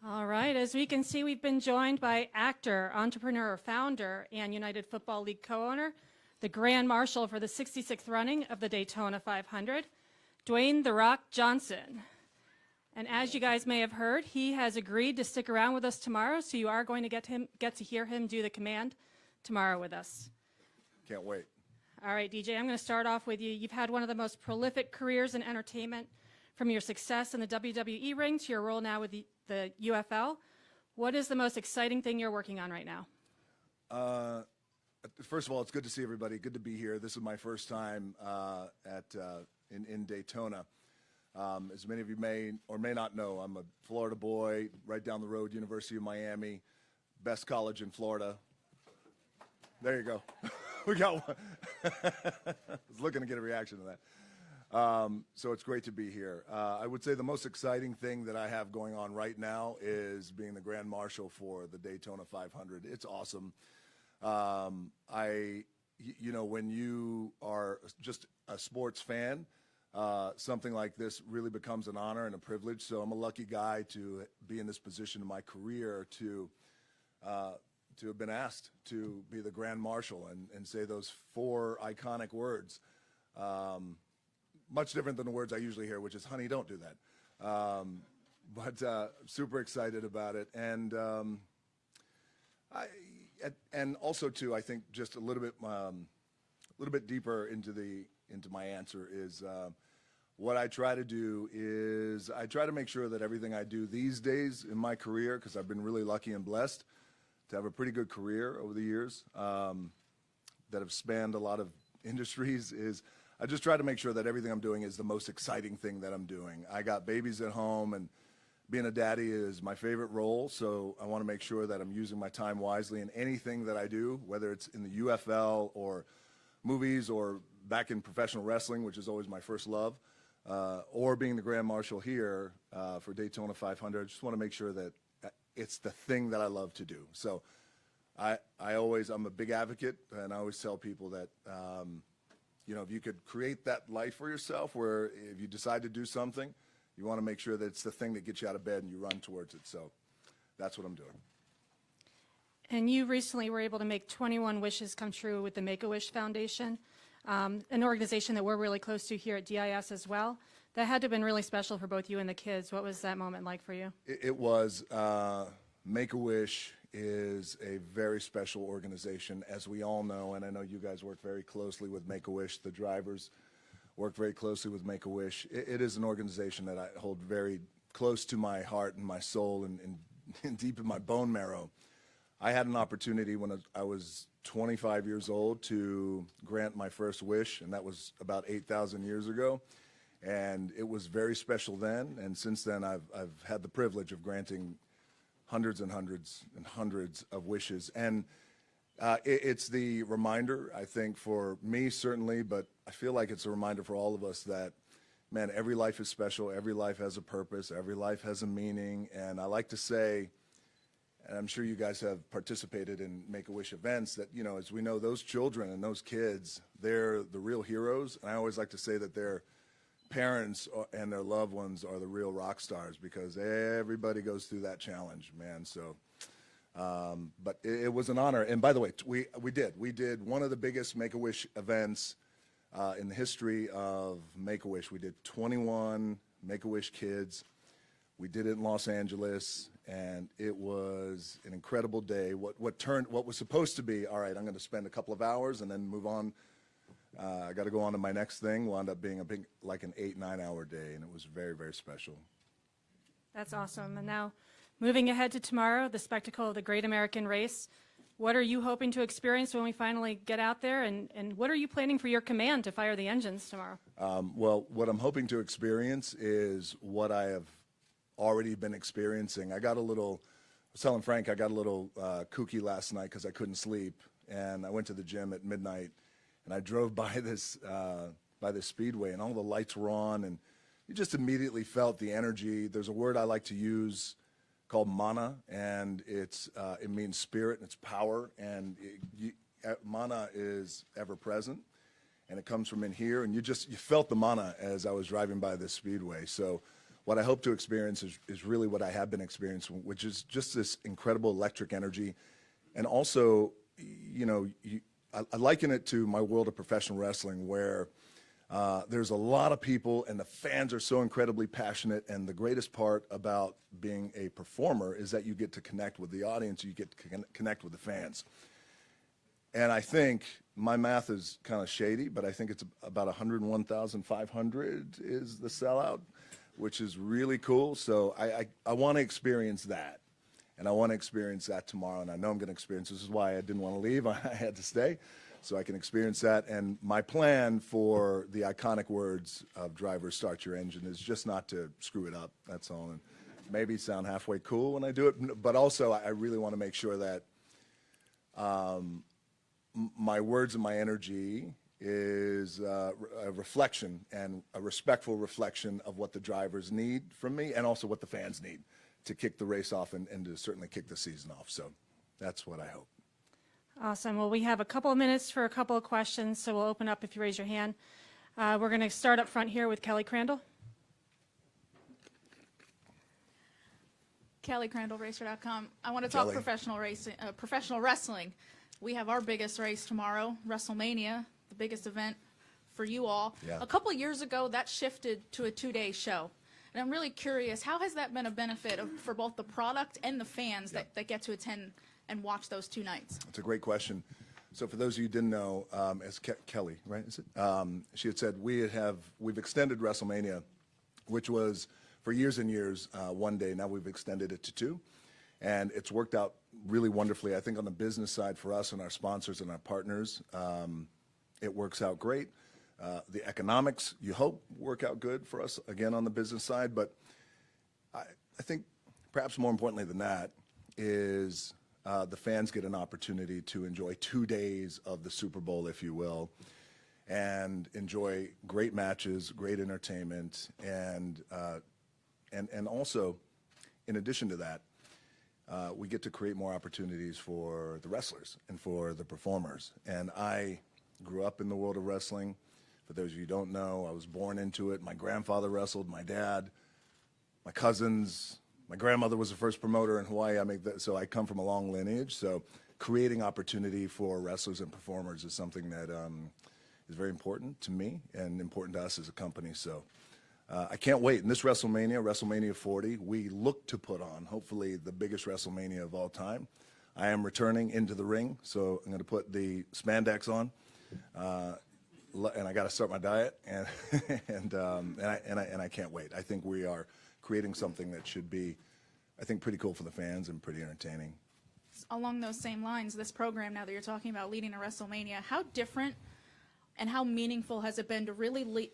All right, as we can see, we've been joined by actor, entrepreneur, founder, and United Football League co-owner, the Grand Marshal for the 66th running of the Daytona 500, Dwayne "The Rock" Johnson. And as you guys may have heard, he has agreed to stick around with us tomorrow, so you are going to get to hear him do the command tomorrow with us. Can't wait. All right, DJ, I'm going to start off with you. You've had one of the most prolific careers in entertainment, from your success in the WWE ring to your role now with the UFL. What is the most exciting thing you're working on right now? First of all, it's good to see everybody. Good to be here. This is my first time in Daytona. As many of you may or may not know, I'm a Florida boy, right down the road, University of Miami, best college in Florida. There you go. We got one. I was looking to get a reaction to that. So it's great to be here. I would say the most exciting thing that I have going on right now is being the Grand Marshal for the Daytona 500. It's awesome. You know, when you are just a sports fan, something like this really becomes an honor and a privilege. So I'm a lucky guy to be in this position in my career to have been asked to be the Grand Marshal and say those four iconic words. Much different than the words I usually hear, which is, honey, don't do that. But super excited about it. And and also, too, I think just a little bit deeper into my answer is what I try to do is I try to make sure that everything I do these days in my career, because I've been really lucky and blessed to have a pretty good career over the years that have spanned a lot of industries, is I just try to make sure that everything I'm doing is the most exciting thing that I'm doing. I got babies at home, and being a daddy is my favorite role, so I want to make sure that I'm using my time wisely in anything that I do, whether it's in the UFL or movies or back in professional wrestling, which is always my first love, or being the Grand Marshal here for Daytona 500. I just want to make sure that it's the thing that I love to do. So I'm a big advocate, and I always tell people that you know, if you could create that life for yourself where if you decide to do something, you want to make sure that it's the thing that gets you out of bed and you run towards it. So that's what I'm doing. And you recently were able to make 21 wishes come true with the Make-A-Wish Foundation, an organization that we're really close to here at DIS as well. That had to have been really special for both you and the kids. What was that moment like for you? It was. Make-A-Wish is a very special organization, as we all know, and I know you guys work very closely with Make-A-Wish. The drivers work very closely with Make-A-Wish. It is an organization that I hold very close to my heart and my soul and deep in my bone marrow. I had an opportunity when I was 25 years old to grant my first wish, and that was about 8,000 years ago. And it was very special then, and since then I've had the privilege of granting hundreds and hundreds and hundreds of wishes. And it's the reminder, I think, for me certainly, but I feel like it's a reminder for all of us that, man, every life is special, every life has a purpose, every life has a meaning. And I like to say, and I'm sure you guys have participated in Make-A-Wish events, that, you know, as we know, those children and those kids, they're the real heroes. And I always like to say that their parents and their loved ones are the real rock stars, because everybody goes through that challenge, man. So, but it was an honor. And by the way, we did one of the biggest Make-A-Wish events in the history of Make-A-Wish. We did 21 Make-A-Wish kids. We did it in Los Angeles, and it was an incredible day. What was supposed to be, all right, I'm going to spend a couple of hours and then move on. I got to go on to my next thing. Will end up being like an 8-9 hour day, and it was very, very special. That's awesome. And now, moving ahead to tomorrow, the spectacle of the Great American Race. What are you hoping to experience when we finally get out there, and what are you planning for your command to fire the engines tomorrow? Well, what I'm hoping to experience is what I have already been experiencing. I was telling Frank, I got a little kooky last night because I couldn't sleep, and I went to the gym at midnight. And I drove by this Speedway, and all the lights were on, and you just immediately felt the energy. There's a word I like to use called mana, and it means spirit and it's power, and mana is ever present, and it comes from in here, and you felt the mana as I was driving by this Speedway. So what I hope to experience is really what I have been experiencing, which is just this incredible electric energy. And also, you know, I liken it to my world of professional wrestling, where there's a lot of people and the fans are so incredibly passionate. And the greatest part about being a performer is that you get to connect with the audience, you get to connect with the fans. And I think my math is kind of shady, but I think it's about 101,500 is the sellout, which is really cool. So I want to experience that. And I want to experience that tomorrow, and I know I'm going to experience this. This is why I didn't want to leave. I had to stay so I can experience that. And my plan for the iconic words of "Driver, start your engine" is just not to screw it up. That's all. And maybe sound halfway cool when I do it, but also I really want to make sure that my words and my energy is a reflection and a respectful reflection of what the drivers need from me, and also what the fans need to kick the race off and to certainly kick the season off. So that's what I hope. Awesome. Well, we have a couple of minutes for a couple of questions, so we'll open up if you raise your hand. We're going to start up front here with Kelly Crandall. Kelly Crandall, Racer.com. I want to talk Kelly. professional wrestling. We have our biggest race tomorrow, WrestleMania, the biggest event for you all. Yeah. A couple years ago, that shifted to a 2-day show. And I'm really curious, how has that been a benefit for both the product and the fans that get to attend and watch those 2 nights? That's a great question. So for those of you who didn't know, as Kelly, right, is it? She had said we've extended WrestleMania, which was for years and years 1 day. Now we've extended it to 2. And it's worked out really wonderfully. I think on the business side for us and our sponsors and our partners, it works out great. The economics, you hope, work out good for us, again, on the business side. But I think perhaps more importantly than that is the fans get an opportunity to enjoy 2 days of the Super Bowl, if you will, and enjoy great matches, great entertainment, and also, in addition to that, we get to create more opportunities for the wrestlers and for the performers. And I grew up in the world of wrestling. For those of you who don't know, I was born into it. My grandfather wrestled, my dad, my cousins, my grandmother was the first promoter in Hawaii. So I come from a long lineage. So creating opportunity for wrestlers and performers is something that is very important to me and important to us as a company. So I can't wait. In this WrestleMania 40, we look to put on, hopefully, the biggest WrestleMania of all time. I am returning into the ring, so I'm going to put the spandex on. And I got to start my diet, and I can't wait. I think we are creating something that should be, I think, pretty cool for the fans and pretty entertaining. Along those same lines, this program now that you're talking about leading a WrestleMania, how different and how meaningful has it been to really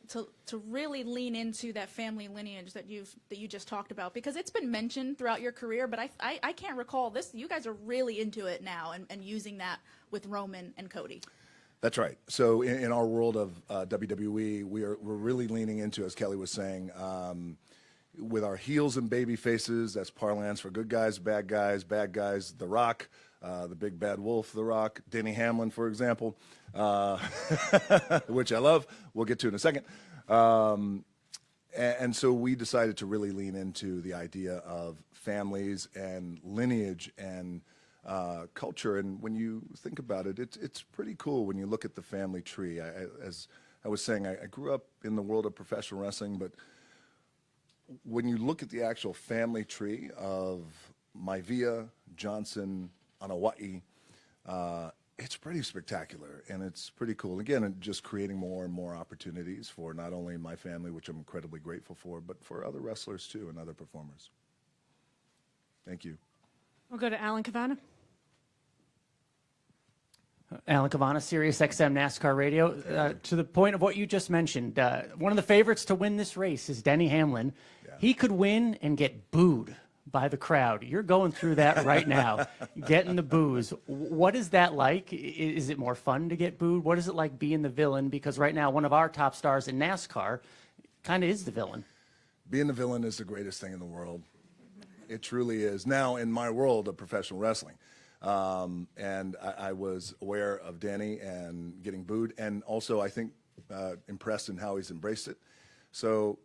really lean into that family lineage that you just talked about? Because it's been mentioned throughout your career, but I can't recall this. You guys are really into it now and using that with Roman and Cody. That's right. So in our world of WWE, we're really leaning into, as Kelly was saying, with our heels and baby faces. That's parlance for good guys, bad guys. The Rock, the big bad wolf, The Rock, Denny Hamlin, for example, which I love. We'll get to in a second. And so we decided to really lean into the idea of families and lineage and culture. And when you think about it, it's pretty cool when you look at the family tree. As I was saying, I grew up in the world of professional wrestling, but when you look at the actual family tree of Maivia, Johnson, Anawa'i, it's pretty spectacular, and it's pretty cool. Again, and just creating more and more opportunities for not only my family, which I'm incredibly grateful for, but for other wrestlers too and other performers. Thank you. We'll go to Alan Cavana. Alan Cavana, Sirius XM NASCAR Radio. To the point of what you just mentioned, one of the favorites to win this race is Denny Hamlin. Yeah. He could win and get booed by the crowd. You're going through that right now, getting the boos. What is that like? Is it more fun to get booed? What is it like being the villain? Because right now, one of our top stars in NASCAR kind of is the villain. Being the villain is the greatest thing in the world. It truly is. Now, in my world of professional wrestling, and I was aware of Danny and getting booed, and also I think impressed in how he's embraced it. So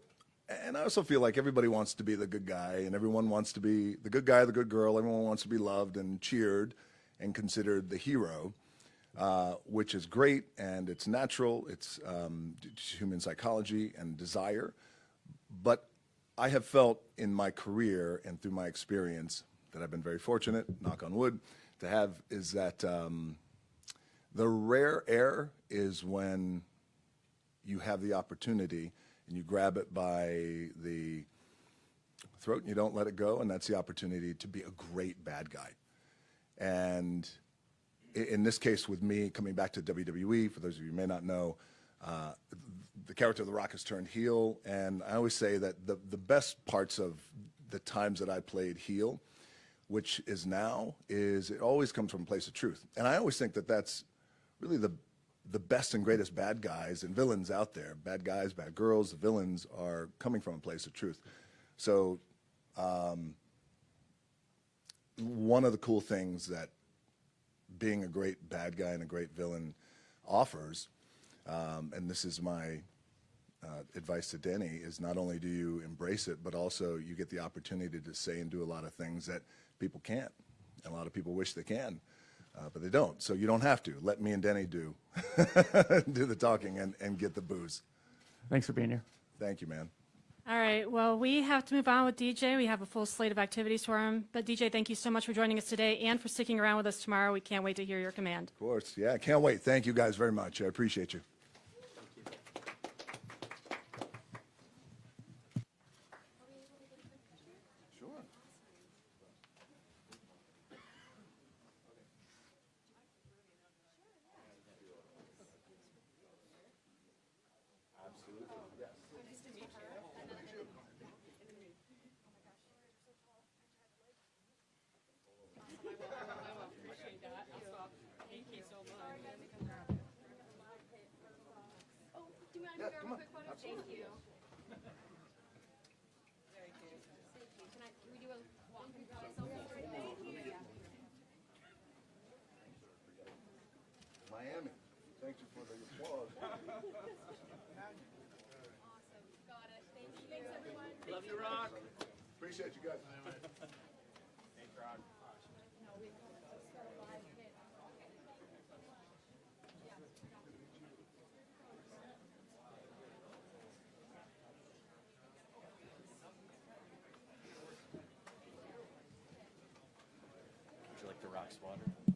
And I also feel like everybody wants to be the good guy, and everyone wants to be the good guy, the good girl. Everyone wants to be loved and cheered and considered the hero, which is great, and it's natural. It's human psychology and desire. But I have felt in my career and through my experience that I've been very fortunate, knock on wood, to have, is that the rare air is when you have the opportunity and you grab it by the throat and you don't let it go, and that's the opportunity to be a great bad guy. And in this case, with me coming back to WWE, for those of you who may not know, the character of The Rock has turned heel, and I always say that the best parts of the times that I played heel, which is now, is it always comes from a place of truth. And I always think that that's really the best and greatest bad guys and villains out there. Bad guys, bad girls, the villains are coming from a place of truth. So one of the cool things that being a great bad guy and a great villain offers, and this is my advice to Denny, is not only do you embrace it, but also you get the opportunity to say and do a lot of things that people can't. And a lot of people wish they can. But they don't, so you don't have to. Let me and Denny do the talking and get the booze. Thanks for being here. Thank you, man. All right, well, we have to move on with DJ. We have a full slate of activities for him. But DJ, thank you so much for joining us today and for sticking around with us tomorrow. We can't wait to hear your command. Of course, yeah, can't wait. Thank you guys very much. I appreciate you. Miami, thank you for the applause. Love you, Rock. Appreciate you guys. Thanks, Rock. Would you like the Rock's water?